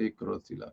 1,80,00,000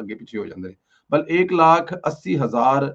ਅੱਗੇ ਪਿੱਛੇ ਹੋ ਜਾਂਦੇ ਨੇ। ਬਲ 1,80,000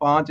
5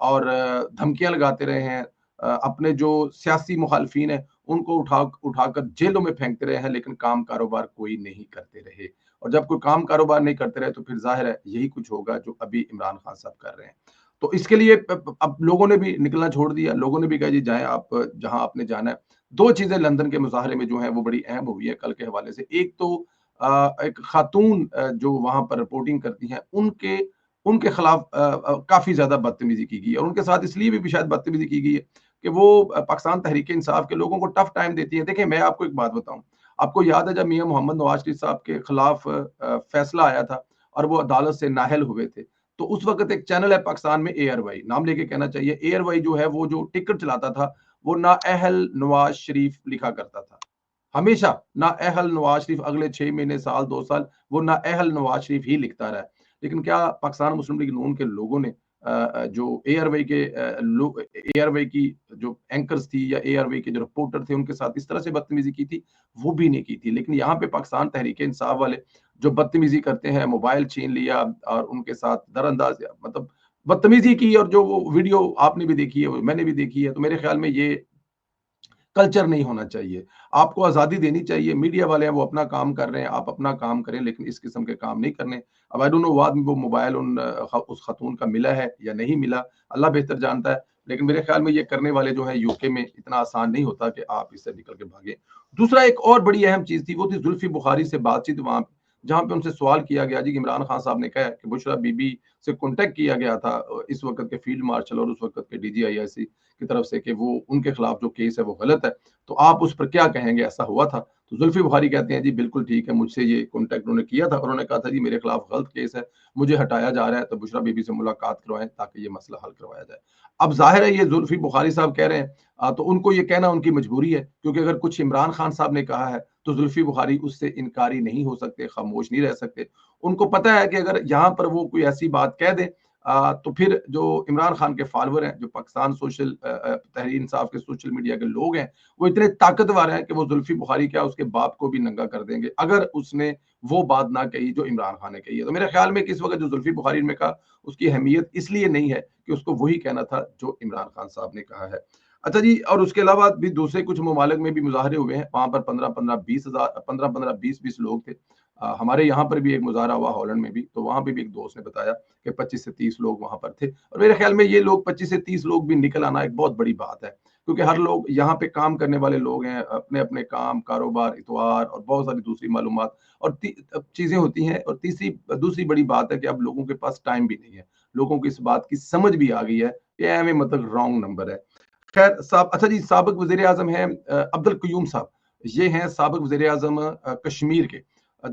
اور دھمکیاں لگاتے رہے ہیں، اپنے جو سیاسی مخالفین ہیں ان کو اٹھا کر جیلوں میں پھینکتے رہے ہیں، لیکن کام کاروبار کوئی نہیں کرتے رہے۔ اور جب کوئی کام کاروبار نہیں کرتے رہے تو پھر ظاہر ہے یہی کچھ ہوگا جو ابھی عمران خان صاحب کر رہے ہیں۔ تو اس کے لیے اب لوگوں نے بھی نکلنا چھوڑ دیا، لوگوں نے بھی کہا جی جائیں آپ جہاں آپ نے جانا ہے۔ دو چیزیں لندن کے مظاہرے میں جو ہیں وہ بڑی اہم ہوئی ہیں کل کے حوالے سے۔ ایک تو ایک خاتون جو وہاں پر رپورٹنگ کرتی ہیں ان کے خلاف کافی زیادہ بدتمیزی کی گئی ہے، اور ان کے ساتھ اس لیے بھی شاید بدتمیزی کی گئی ہے کہ وہ پاکستان تحریک انصاف کے لوگوں کو ٹف ٹائم دیتی ہے۔ دیکھیں میں آپ کو ایک بات بتاؤں، آپ کو یاد ہے جب میاں محمد نواز شریف صاحب کے خلاف فیصلہ آیا تھا اور وہ عدالت سے نااہل ہوئے تھے، تو اس وقت ایک چینل ہے پاکستان میں، اے آر وائی نام لے کے کہنا چاہیے، اے آر وائی جو ہے وہ جو ٹکٹ چلاتا تھا وہ نااہل نواز شریف لکھا کرتا تھا ہمیشہ۔ نااہل نواز شریف اگلے 6 مہینے، سال، 2 سال وہ نااہل نواز شریف ہی لکھتا رہا۔ لیکن کیا پاکستان مسلم لیگ نون کے لوگوں نے جو اے آر وائی کے اے آر وائی کی جو اینکرز تھی یا اے آر وائی کے جو رپورٹر تھے ان کے ساتھ اس طرح سے بدتمیزی کی تھی؟ وہ بھی نہیں کی تھی۔ لیکن یہاں پہ پاکستان تحریک انصاف والے جو بدتمیزی کرتے ہیں، موبائل چھین لیا اور ان کے ساتھ در انداز مطلب بدتمیزی کی، اور جو وہ ویڈیو آپ نے بھی دیکھی ہے میں نے بھی دیکھی ہے، تو میرے خیال میں یہ کلچر نہیں ہونا چاہیے۔ آپ کو آزادی دینی چاہیے، میڈیا والے ہیں وہ اپنا کام کر رہے ہیں، آپ اپنا کام کریں، لیکن اس قسم کے کام نہیں کرنے۔ اب آئی ڈونٹ نو بعد میں وہ موبائل اس خاتون کا ملا ہے یا نہیں ملا، اللہ بہتر جانتا ہے، لیکن میرے خیال میں یہ کرنے والے جو ہیں یو کے میں اتنا آسان نہیں ہوتا کہ آپ اس سے نکل کے بھاگیں۔ دوسرا ایک اور بڑی اہم چیز تھی، وہ تھی زلفی بخاری سے بات چیت وہاں پہ، جہاں پہ ان سے سوال کیا گیا جی عمران خان صاحب نے کہا کہ بشرا بی بی سے کانٹیکٹ کیا گیا تھا اس وقت کے فیلڈ مارشل اور اس وقت کے ڈی جی آئی آئی سی کی طرف سے کہ وہ ان کے خلاف جو کیس ہے وہ غلط ہے، تو آپ اس پر کیا کہیں گے، ایسا ہوا تھا؟ تو زلفی بخاری کہتے ہیں جی بالکل ٹھیک ہے، مجھ سے یہ کانٹیکٹ انہوں نے کیا تھا اور انہوں نے کہا تھا جی میرے خلاف غلط کیس ہے، مجھے ہٹایا جا رہا ہے، تو بشرا بی بی سے ملاقات کروائیں تاکہ یہ مسئلہ حل کروایا جائے۔ اب ظاہر ہے یہ زلفی بخاری صاحب کہہ رہے ہیں تو ان کو یہ کہنا ان کی مجبوری ہے، کیونکہ اگر کچھ عمران خان صاحب نے کہا ہے تو زلفی بخاری اس سے انکاری نہیں ہو سکتے، خاموش نہیں رہ سکتے۔ ان کو پتہ ہے کہ اگر یہاں پر وہ کوئی ایسی بات کہہ دیں تو پھر جو عمران خان کے فالوور ہیں، جو پاکستان سوشل تحریک انصاف کے سوشل میڈیا کے لوگ ہیں، وہ اتنے طاقتور ہیں کہ وہ زلفی بخاری کیا اس کے باپ کو بھی ننگا کر دیں گے اگر اس نے وہ بات نہ کہی جو عمران خان نے کہی ہے۔ تو میرے خیال میں کہ اس وقت جو زلفی بخاری نے کہا اس کی اہمیت اس لیے نہیں ہے کہ اس کو وہی کہنا تھا جو عمران خان صاحب نے کہا ہے۔ اچھا جی، اور اس کے علاوہ بھی دوسرے کچھ ممالک میں بھی مظاہرے ہوئے ہیں، وہاں پر 15-20 لوگ تھے۔ ہمارے یہاں پر بھی ایک مظاہرہ ہوا ہالینڈ میں بھی، تو وہاں پہ بھی ایک دوست نے بتایا کہ 25 سے 30 لوگ وہاں پر تھے، اور میرے خیال میں یہ لوگ 25 سے 30 لوگ بھی نکل آنا ایک بہت بڑی بات ہے، کیونکہ ہر لوگ یہاں پہ کام کرنے والے لوگ ہیں، اپنے اپنے کام، کاروبار، اتوار اور بہت ساری دوسری معلومات اور چیزیں ہوتی ہیں، اور دوسری بڑی بات ہے کہ اب لوگوں کے پاس ٹائم بھی نہیں ہے، لوگوں کو اس بات کی سمجھ بھی آ گئی ہے کہ ایم مطلب رانگ نمبر ہے۔ خیر اچھا جی، سابق وزیر اعظم ہیں عبد القیوم صاحب، یہ ہیں سابق وزیر اعظم کشمیر کے،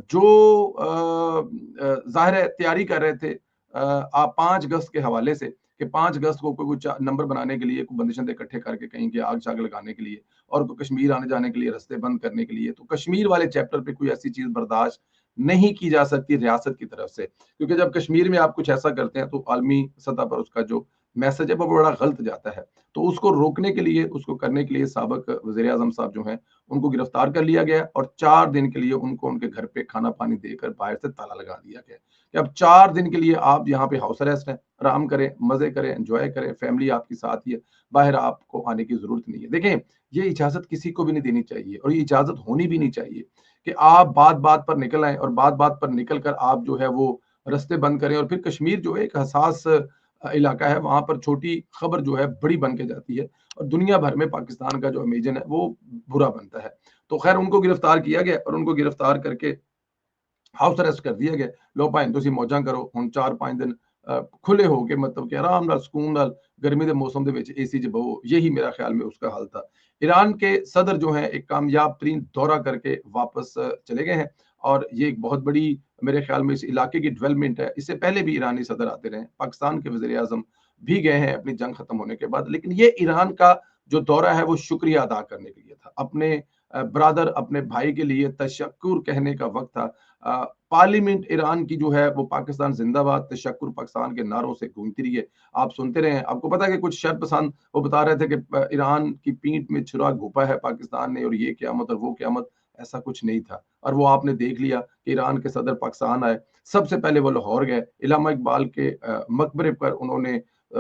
جو ظاہر ہے تیاری کر رہے تھے 5 اگست کے حوالے سے کہ 5 اگست کو کوئی نمبر بنانے کے لیے، کوئی بندشیں اکٹھے کر کے کہیں کہ آگ شاگ لگانے کے لیے اور کوئی کشمیر آنے جانے کے لیے رستے بند کرنے کے لیے، تو کشمیر والے چیپٹر پہ کوئی ایسی چیز برداشت نہیں کی جا سکتی ریاست کی طرف سے، کیونکہ جب کشمیر میں آپ کچھ ایسا کرتے ہیں تو عالمی سطح پر اس کا جو میسج ہے وہ بڑا غلط جاتا ہے۔ تو اس کو روکنے کے لیے، اس کو کرنے کے لیے سابق وزیر اعظم صاحب جو ہیں ان کو گرفتار کر لیا گیا اور 4 دن کے لیے ان کو ان کے گھر پہ کھانا پانی دے کر باہر سے تالا لگا دیا گیا کہ اب 4 دن کے لیے آپ یہاں پہ ہاؤس اریسٹ ہیں، آرام کریں، مزے کریں، انجوائے کریں، فیملی آپ کی ساتھ ہی ہے، باہر آپ کو آنے کی ضرورت نہیں ہے۔ دیکھیں یہ اجازت کسی کو بھی نہیں دینی چاہیے، اور یہ اجازت ہونی بھی نہیں چاہیے کہ آپ بات بات پر نکل آئیں اور بات بات پر نکل کر آپ جو ہے وہ رستے بند کریں، اور پھر کشمیر جو ایک حساس علاقہ ہے، وہاں پر چھوٹی خبر جو ہے بڑی بن کے جاتی ہے اور دنیا بھر میں پاکستان کا جو امیجن ہے وہ برا بنتا ہے۔ تو خیر ان کو گرفتار کیا گیا اور ان کو گرفتار کر کے ہاؤس اریسٹ کر دیا گیا، لو بھائی تسی موجاں کرو ہن 4-5 دن کھلے ہو کے مطلب کہ آرام نال سکون نال گرمی دے موسم دے وچ اے سی چ بہو، یہی میرا خیال میں اس کا حل تھا۔ ایران کے صدر جو ہیں ایک کامیاب ترین دورہ کر کے واپس چلے گئے ہیں، اور یہ ایک بہت بڑی میرے خیال میں اس علاقے کی ڈیولپمنٹ ہے۔ اس سے پہلے بھی ایرانی صدر آتے رہے ہیں، پاکستان کے وزیر اعظم بھی گئے ہیں اپنی جنگ ختم ہونے کے بعد، لیکن یہ ایران کا جو دورہ ہے وہ شکریہ ادا کرنے کے لیے تھا، اپنے برادر، اپنے بھائی کے لیے تشکر کہنے کا وقت تھا۔ پارلیمنٹ ایران کی جو ہے وہ پاکستان زندہ باد، تشکر پاکستان کے نعروں سے گونجتی رہی ہے، آپ سنتے رہے ہیں۔ آپ کو پتا ہے کہ کچھ شر پسند وہ بتا رہے تھے کہ ایران کی پینٹ میں چھرا گھوپا ہے پاکستان نے اور یہ قیامت اور وہ قیامت، ایسا کچھ نہیں تھا، اور وہ آپ نے دیکھ لیا کہ ایران کے صدر پاکستان آئے، سب سے پہلے وہ لاہور گئے، علامہ اقبال کے مقبرے پر انہوں نے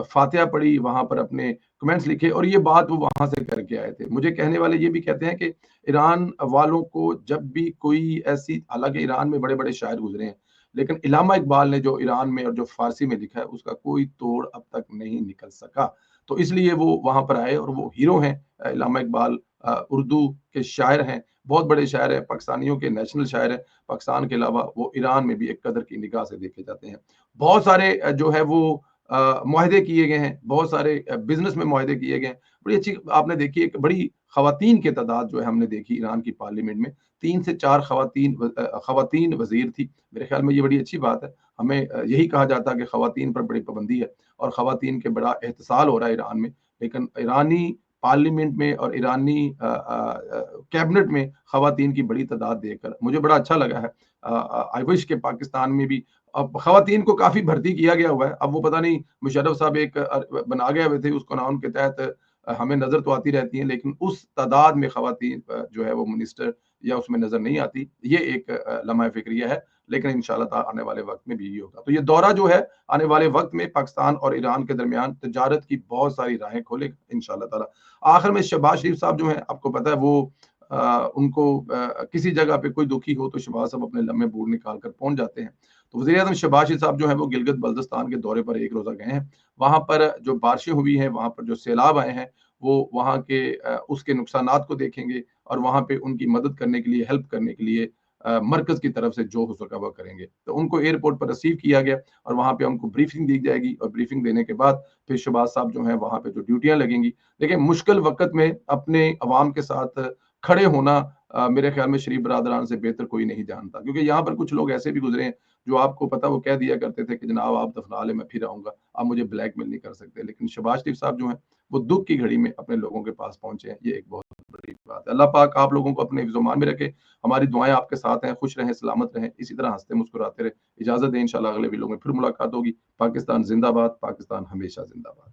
فاتحہ پڑھی، وہاں پر اپنے کمنٹس لکھے، اور یہ بات وہ وہاں سے کر کے آئے تھے. مجھے کہنے والے یہ بھی کہتے ہیں کہ ایران والوں کو جب بھی کوئی ایسی، حالانکہ ایران میں بڑے بڑے شاعر گزرے ہیں، لیکن علامہ اقبال نے جو ایران میں اور جو فارسی میں لکھا ہے اس کا کوئی توڑ اب تک نہیں نکل سکا. تو اس لیے وہ وہاں پر آئے، اور وہ ہیرو ہیں. علامہ اقبال اردو کے شاعر ہیں، بہت بڑے شاعر ہیں، پاکستانیوں کے نیشنل شاعر ہیں. پاکستان کے علاوہ وہ ایران میں بھی ایک قدر کی نگاہ سے دیکھے جاتے ہیں. بہت سارے جو ہے وہ معاہدے کیے گئے ہیں، بہت سارے بزنس میں معاہدے کیے گئے ہیں. بڑی اچھی آپ نے دیکھی، ایک بڑی خواتین کی تعداد جو ہے ہم نے دیکھی ایران کی پارلیمنٹ میں، 3 سے 4 خواتین وزیر تھی. میرے خیال میں یہ بڑی اچھی بات ہے. ہمیں یہی کہا جاتا ہے کہ خواتین پر بڑی پابندی ہے اور خواتین کے بڑا احتسال ہو رہا ہے ایران میں، لیکن ایرانی پارلیمنٹ میں اور ایرانی کیبنٹ میں خواتین کی بڑی تعداد دیکھ کر مجھے بڑا اچھا لگا ہے. آئی وش کہ پاکستان میں بھی اب خواتین کو کافی بھرتی کیا گیا ہوا ہے. اب وہ پتہ نہیں مشرف صاحب ایک بنا گئے ہوئے تھے اس قانون کے تحت، ہمیں نظر تو آتی رہتی ہیں لیکن اس تعداد میں خواتین جو ہے وہ منسٹر یا اس میں نظر نہیں آتی. یہ ایک لمحہ فکریہ ہے، لیکن انشاءاللہ تعالی آنے والے وقت میں بھی یہ ہوگا. تو یہ دورہ جو ہے آنے والے وقت میں پاکستان اور ایران کے درمیان تجارت کی بہت ساری راہیں کھولے گا انشاءاللہ تعالی. آخر میں شہباز شریف صاحب جو ہیں، آپ کو پتہ ہے وہ ان کو کسی جگہ پہ کوئی دکھی ہو تو شہباز صاحب اپنے لمحے بور نکال کر پہنچ جاتے ہیں. تو وزیر اعظم شہباز شریف صاحب جو ہیں وہ گلگت بلتستان کے دورے پر ایک روزہ گئے ہیں. وہاں پر جو بارشیں ہوئی ہیں، وہاں پر جو سیلاب آئے ہیں، وہ وہاں کے اس کے نقصانات کو دیکھیں گے، اور وہاں پہ ان کی مدد کرنے کے لیے، ہیلپ کرنے کے لیے مرکز کی طرف سے جو ہو سکا وہ کریں گے. تو ان کو ایئرپورٹ پر ریسیو کیا گیا اور وہاں پہ ان کو بریفنگ دی جائے گی، اور بریفنگ دینے کے بعد پھر شہباز صاحب جو ہیں وہاں پہ جو ڈیوٹیاں لگیں گی. دیکھیں مشکل وقت میں اپنے عوام کے ساتھ کھڑے ہونا میرے خیال میں شریف برادران سے بہتر کوئی نہیں جانتا، کیونکہ یہاں پر کچھ لوگ ایسے بھی گزرے ہیں جو آپ کو پتہ وہ کہہ دیا کرتے تھے کہ جناب آپ دفنا لیں، میں پھر آؤں گا، آپ مجھے بلیک میل نہیں کر سکتے. لیکن شہباز شریف صاحب جو ہیں وہ دکھ کی گھڑی میں اپنے لوگوں کے پاس پہنچے ہیں. یہ ایک بہت بڑی بات ہے. اللہ پاک آپ لوگوں کو اپنے حفظ و امان میں رکھے. ہماری دعائیں آپ کے ساتھ ہیں. خوش رہیں، سلامت رہیں، اسی طرح ہنستے مسکراتے رہیں. اجازت دیں، انشاءاللہ اگلے ویڈیو میں پھر ملاقات ہوگی. پاکستان زندہ باد، پاکستان ہمیشہ زندہ باد.